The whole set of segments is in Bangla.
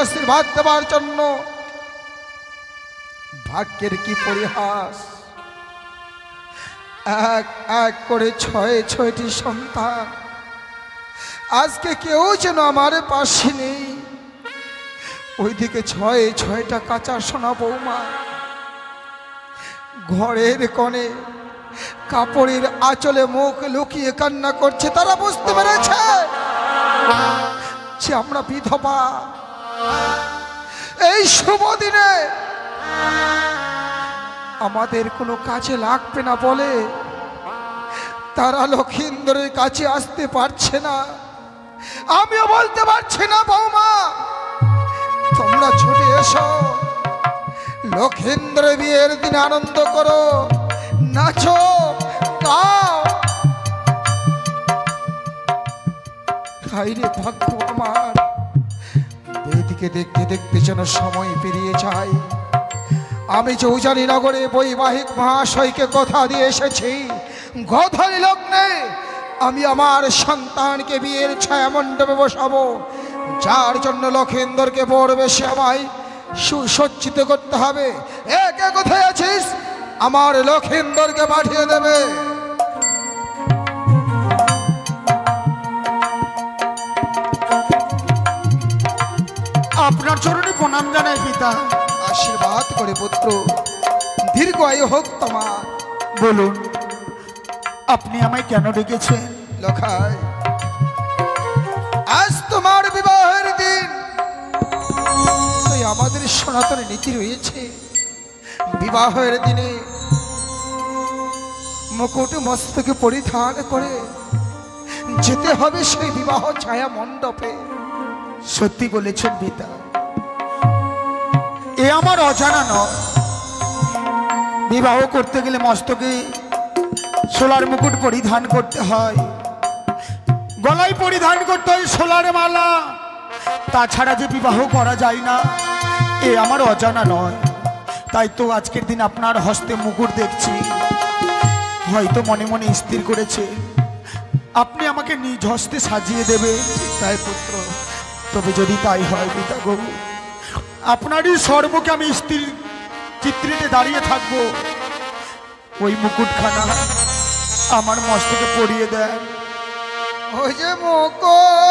আশীর্বাদ দেওয়ার জন্য। ভাগ্যের কি পরিহাস, এক এক করে ছয় ছয়টি সন্তান, আজকে কেউ যেন আমার পাশে নেই। ওইদিকে ছয় ছয়টা কাঁচা সোনা বৌমা ঘরের কোণে কাপড়ের আঁচলে মুখ লুকিয়ে কান্না করছে। তারা বুঝতে পেরেছে যে আমরা বিধবা। এই শুভ দিনে আমাদের কোনো কাজে লাগবে না বলে তারা লক্ষিন্দরের কাছে আসতে পারছে না। আমিও বলতে পারছি না বৌমা তোমরা ছুটে এসো, লক্ষিন্দরের বিয়ের দিন আনন্দ করো, নাচো, গাও। হায়রে ভাগ্য আমার, এদিকে দেখতে দেখতে যেন সময় পেরিয়ে যায়। আমি চৌজানি নগরে বৈবাহিক মহাশয়কে কথা দিয়ে এসেছি, গধূলি লগ্নে আমি আমার সন্তানকে বিয়ের ছায়া মণ্ডপে বসাবো। যার জন্য লক্ষিন্দরকে বড় বেশি আমায় সুসজ্জিত করতে হবে। একে কোথায় আছিস? আমার লক্ষিন্দরকে পাঠিয়ে দেবে। আপনার চরণে প্রণাম জানাই পিতা। আশীর্বাদ করে পুত্র, দীর্ঘ আয়ু হোক তোমার। বলুন আপনি আমায় কেন ডেকেছেন? লখাই, আজ তোমার বিবাহের দিন। আমাদের সনাতনী নীতি রয়েছে, বিবাহের দিনে মুকুট মস্তকে পরিধান করে যেতে হবে সেই বিবাহ ছায়া মণ্ডপে। সত্যি বলেছেন পিতা, এ আমার অজানা নয়। বিবাহ করতে গেলে মস্তকে সোলার মুকুট পরিধান করতে হয়, গলায় পরিধান করতে হয় সোলার মালা, তাছাড়া যে বিবাহ করা যায় না এ আমার অজানা নয়। তাই তো আজকের দিন আপনার হস্তে মুকুট দেখছি, হয়তো মনে মনে স্থির করেছে আপনি আমাকে নিজ হস্তে সাজিয়ে দেবে। তাই পুত্র, তবে যদি তাই হয় পিতা গো, আপনারই সর্বকে আমি স্থির চিত্রিতে দাঁড়িয়ে থাকবো। ওই মুকুটখানা আমার মস্তকে পরিয়ে দেন। ওই যে মুকুট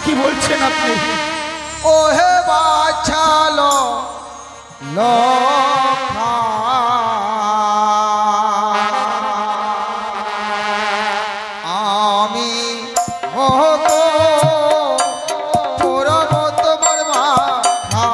কি বলছেন আপনি? ওহে বাছালো লখা, আমি হতো পুরব তোমার মাথা।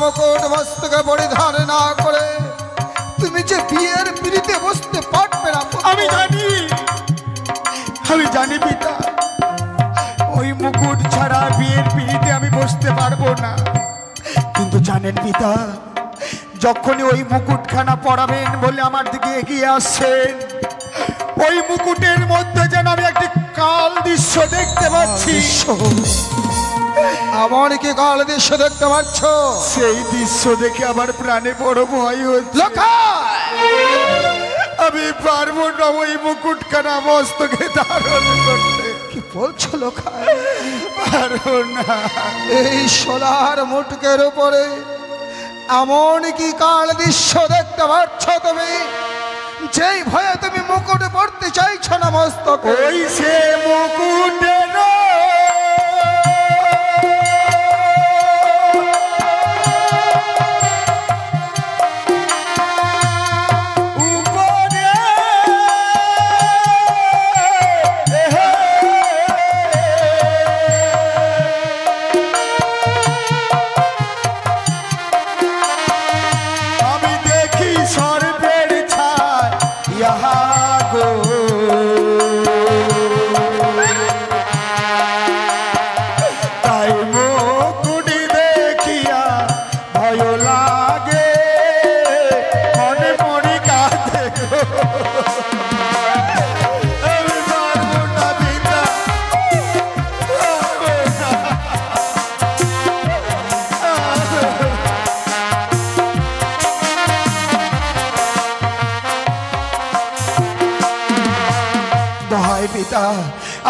মুকুট মস্তকে পরিধান না করে তুমি যে বিয়ের পিড়িতে বসতে পারবে না। আমি জানি পিতা, ওই মুকুট ছাড়া বিয়ের পিড়িতে আমি বসতে পারবো না। কিন্তু জানেন পিতা, যখনই ওই মুকুটখানা পরাবেন বলে আমার দিকে এগিয়ে আসছেন, ওই মুকুটের মধ্যে যেন আমি একটি কাল দৃশ্য দেখতে পাচ্ছি। আমার কি কাল দৃশ্য দেখতে পাচ্ছ? সেই দৃশ্য দেখে আমার প্রাণে বড় ভয় হচ্ছে। আমি পারবো না ওই মুকুটখানা মস্তকে ধারণ করতে। কি বলছো লোকা? পারবো না। এই সোলার মুটকের উপরে এমন কি কাল দৃশ্য দেখতে পাচ্ছ তুমি, যেই ভয়ে তুমি মুকুটে পড়তে চাইছো না মস্তকে? ওই সে মুকুটের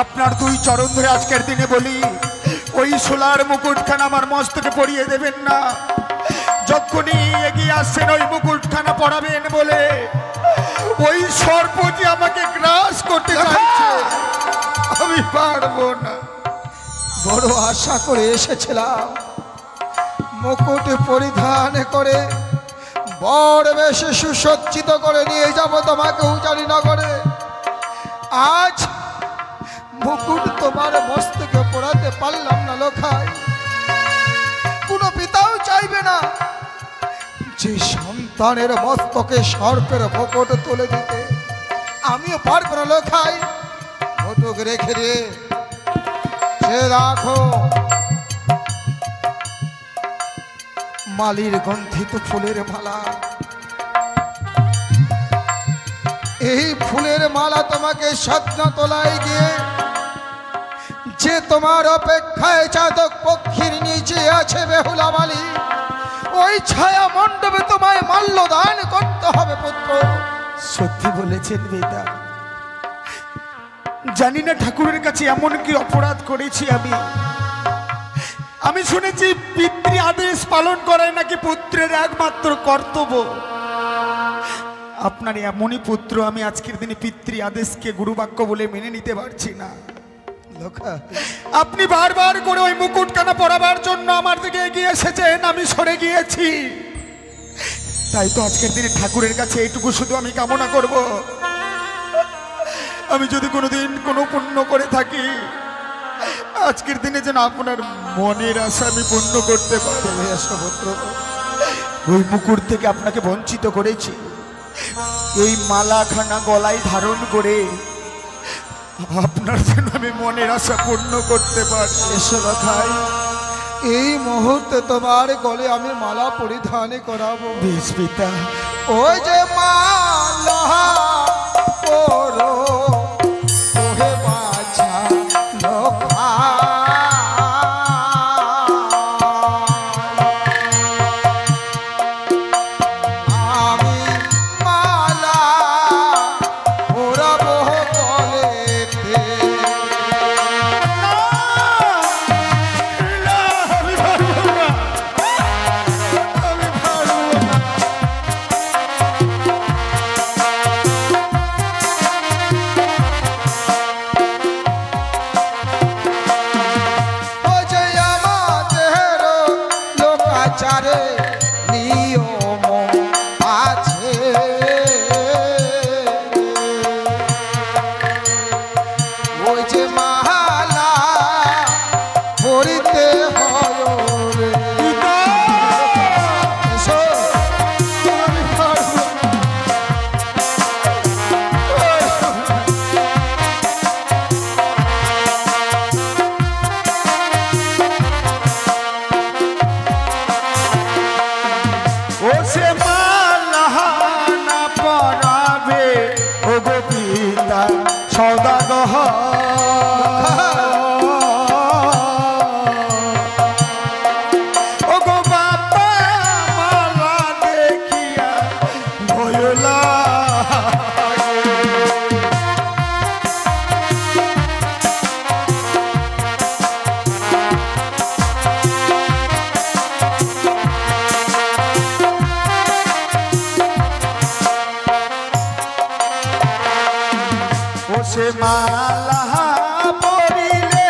আপনার দুই চরণ ধরে আজকের দিনে বলি, ওই সোলার মুকুটখানা আমার মস্তকে পরিয়ে দেবেন না। যখনই এগিয়ে আসছেন ওই মুকুটখানা পরাবেন বলে ওই সর্পটি আমাকে গ্রাস করতে চাইছে। আমি পারবো না। বড় আশা করে এসেছিলাম মুকুট পরিধান করে বড় বেশে সুসজ্জিত করে নিয়ে যাব তোমাকে উজানিনগরে। আজ মুকুট তোমার মস্তকে পড়াতে পারলাম না লোখাই। কোনো পিতাও চাইবে না যে সন্তানের মস্তকে সর্পের মুকুট তুলে দিতে। আমিও পারবো না লোখাই। মুকুট রেখে দিয়ে সে রাখো মালির গন্ধিত ফুলের মালা। এই ফুলের মালা তোমাকে সাধনা তোলায় গিয়ে যে তোমার অপেক্ষায় চাতক পক্ষীর নিচে আছে বেহুলা মালি, ওই ছায়া মণ্ডপে তোমায় মাল্যদান করতে হবে পুত্র। সত্যি বলেছেন পিতা। জানি না ঠাকুরের কাছে এমন কি অপরাধ করেছি আমি শুনেছি পিতৃ আদেশ পালন করাই নাকি পুত্রের একমাত্র কর্তব্য। আপনার এমনই পুত্র, আমি আজকের দিনে পিতৃ আদেশকে গুরুবাক্য বলে মেনে নিতে পারছি না। আপনি বারবার করে ওই মুকুটখানা পরাবার জন্য আমার দিকে এগিয়ে এসেছেন, আমি সরে গিয়েছি। তাই তো আজকের দিনে ঠাকুরের কাছে এইটুকু শুধু আমি কামনা করব, আমি যদি কোনোদিন কোনো পুণ্য করে থাকি, আজকের দিনে যেন আপনার মনের আশা আমি পূর্ণ করতে পারি। ওই মুকুট থেকে আপনাকে বঞ্চিত করেছি, এই মালাখানা গলায় ধারণ করে আপনার জন্য আমি মনের আশা পূর্ণ করতে পারি। এসো ভাই, এই মুহূর্তে তোমার গলে আমি মালা পরিধান করাবো। বেশ পিতা। ওই যে মালা পরো ওহে বাছা লোকা, আমি মালা পরাবো গলেতে। ভয় লাগে। ও সে মালা পরিলে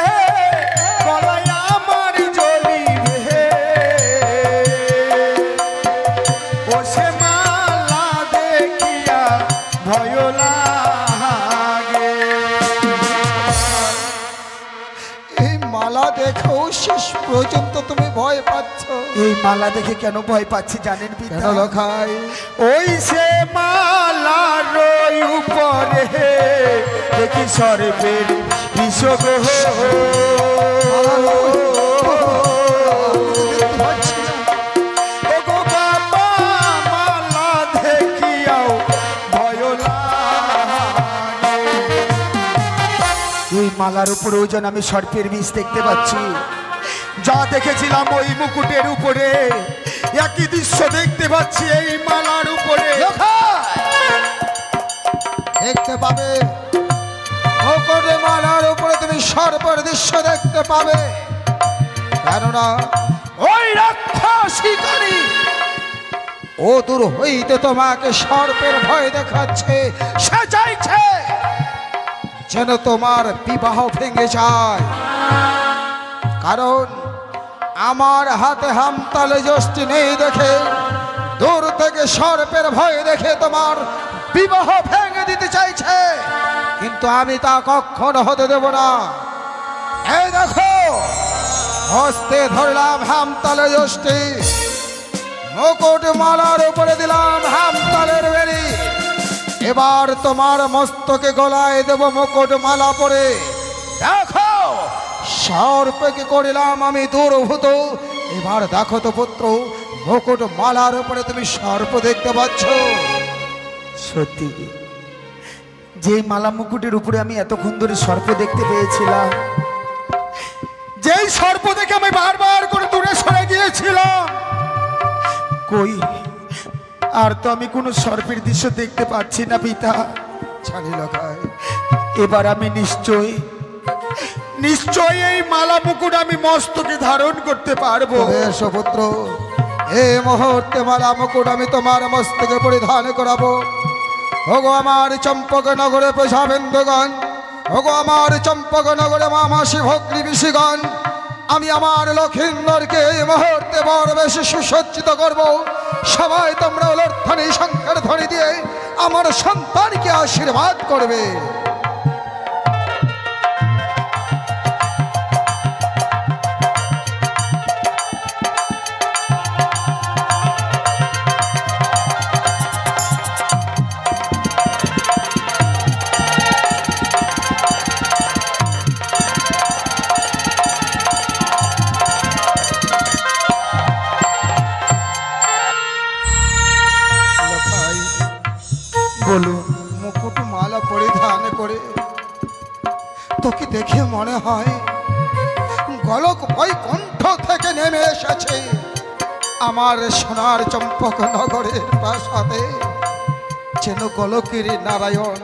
গলায় আমার জ্বলিবে, ও সে মালা দেখিয়া ভয় লাগে। এই মালা দেখেও শেষ পর্যন্ত তুমি ভয় পাচ্ছ? এই মালা দেখে কেন ভয় পাচ্ছি জানেন কেন পিতা? লখাই? ওই সে মালার উপরে দেখি সর্বের বিষগ, ওগো বাবা মালা দেখিয়াও ভয় লাগে। এই মালার উপরেও যেন আমি সর্পের বিষ দেখতে পাচ্ছি। যা দেখেছিলাম ওই মুকুটের উপরে একই দৃশ্য দেখতে পাচ্ছি এই মালার উপরে। দেখতে পাবে মুকুটে মালার উপরে তুমি সর্পের দৃশ্য দেখতে পাবে, কেননা ওই রাক্ষসিকারী ও দূর হইতে তোমাকে সর্পের ভয় দেখাচ্ছে। সে চাইছে যেন তোমার বিবাহ ভেঙে যায়, কারণ আমার হাতে হামতালে যষ্টি নেই দেখে দূর থেকে সর্পের ভয় দেখে তোমার বিবাহ ভেঙে দিতে চাইছে, কিন্তু আমি তা কখনো হতে দেব না। এই দেখো, হস্তে ধরলাম হামতালে যষ্টি, মুকুট মালার উপরে দিলাম হামতালের বেরি, এবার তোমার মস্তকে গলায় দেব মুকুট মালা পরে। দেখো সর্পকে করিলাম আমি দূরভূত, এবার দেখো তো পুত্র মুকুট মালার উপরে তুমি সর্প দেখতে পাচ্ছ। সত্যি যে মালা মুকুটের উপরে আমি এতক্ষণ ধরে সর্প দেখতে পেয়েছিলাম, যেই সর্প দেখে আমি বারবার করে দূরে সরে গিয়েছিলাম, কই আর তো আমি কোনো সর্পের দৃশ্য দেখতে পাচ্ছি না পিতা। ছাড়ি লখাই, এবার আমি নিশ্চয়ই এই মালা মুকুট আমি মস্তকে ধারণ করতে পারবো। বেশ পুত্র, এই মুহূর্তে মালা মুকুট আমি তোমার মস্তকে পরিধান করাবো। ওগো আমার চম্পকনগরে প্রজাবৃন্দগণ, ওগো আমার চম্পকনগরে মামাসি ভগ্নী ঋষিগণ, আমি আমার লক্ষিন্দরকে এই মুহূর্তে বড় বেশি সুসজ্জিত করব। সবাই তোমরা উলধ্বনি শঙ্কর ধ্বনি দিয়ে আমার সন্তানকে আশীর্বাদ করবে। মুকুট মালা পরিধান করে তোকে দেখে মনে হয় গলক বৈকুণ্ঠ থেকে নেমে এসেছে আমার সোনার চম্পক নগরের প্রাসাদে। যেন গলকের নারায়ণ,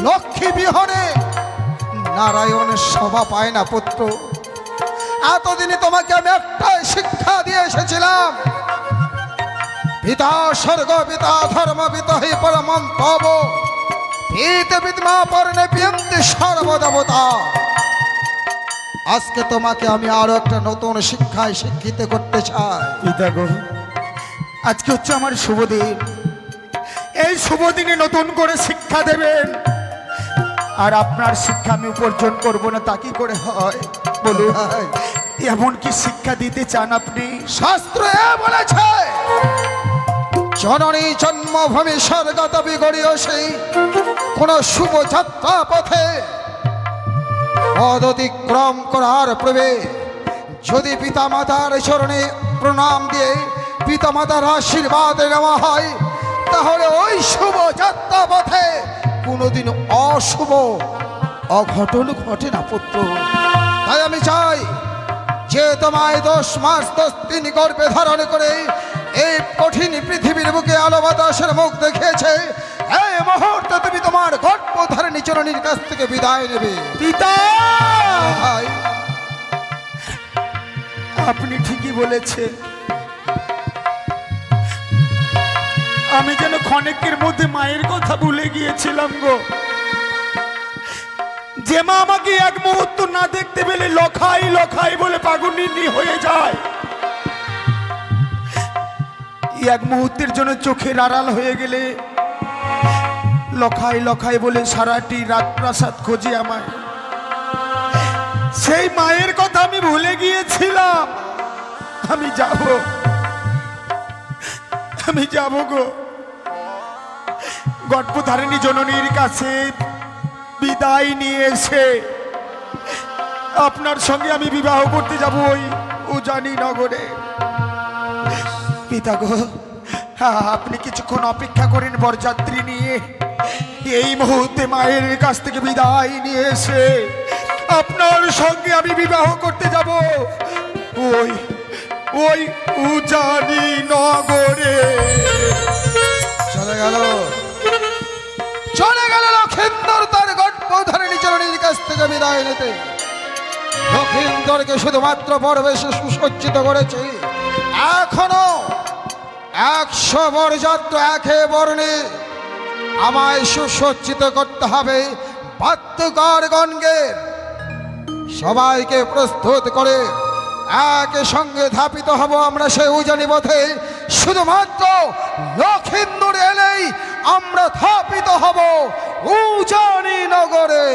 লক্ষ্মী বিহনে নারায়ণ শোভা পায় না পুত্র। এতদিনে তোমাকে আমি একটাই শিক্ষা দিয়ে এসেছিলাম, পিতা স্বর্গ পিতা ধর্ম পিতা হি পরমম তব পিত বিদ্মা পর্ণে পিয়ন্তি সর্বদেবতা। আজকে তোমাকে আমি আরো একটা নতুন শিক্ষায় শিক্ষিত করতে চাই। পিতা গো, আজকে হচ্ছে আমার শুভ দিন। এই শুভ দিনে নতুন করে শিক্ষা দেবেন, আর আপনার শিক্ষা আমি উপার্জন করবো না তা কি করে হয় বলুন? এমন কি শিক্ষা দিতে চান আপনি? শাস্ত্র বলেছে জননী জন্মভূমি স্বর্গত বিগড়িও সেই কোন শুভ যাত্রা পথে পদ অতিক্রম করার পূর্বে যদি পিতামাতার চরণে প্রণাম দিয়ে পিতামাতার আশীর্বাদ নেওয়া হয়, তাহলে ওই শুভ যাত্রা পথে কোনোদিন অশুভ অঘটন ঘটে না পুত্র। তাই আমি চাই যে তোমায় 10 মাস 10 দিন গর্ভে ধারণ করে এই কঠিন পৃথিবীর বুকে আলো বাতাসের মুখ দেখে বধূরানী চরণীর কাছ থেকে বিদায় নেবে। পিতা, ভাই আপনি ঠিকই বলেছেন। আমি যেন ক্ষণেকের মধ্যে মায়ের কথা ভুলে গিয়েছিলাম গো। যে মা আমাকে এক মুহূর্ত না দেখতে পেলে লখাই লখাই বলে পাগলিনী হয়ে যায়, এক মুহূর্তের জন্য চোখের আড়াল হয়ে গেলে লখাই লখাই বলে সারাটি রাজপ্রাসাদ খোঁজে আমায়, সেই মায়ের কথা আমি ভুলে গিয়েছিলাম। আমি যাব গো। গর্ভধারিণী জননীর কাছে বিদায় নিয়ে এসে আপনার সঙ্গে আমি বিবাহ করতে যাব ওই উজানি নগরে। পিতা গো, আপনি কিছুক্ষণ অপেক্ষা করেন বরযাত্রী নিয়ে। এই মুহূর্তে মায়ের কাছ থেকে বিদায় নিয়ে এসে আপনার সঙ্গে আমি বিবাহ করতে যাব ওই ওই উজানি নগরে। চলে গেল লক্ষিন্দর তার গর্ভধারিণী চরণীর কাছ থেকে বিদায় নিতে। লক্ষিন্দরকে শুধুমাত্র পরবেশে সুসজ্জিত করেছে, এখনো 100 বরযাত্র একে বর্ণে আমায় সুসজ্জিত করতে হবে। বাদ্যকারগণকে সবাইকে প্রস্তুত করে একে সঙ্গে ধাপিত হব আমরা সেই উজানি পথে। শুধুমাত্র লক্ষিন্দর এলেই আমরা ধাপিত হব উজানি নগরে।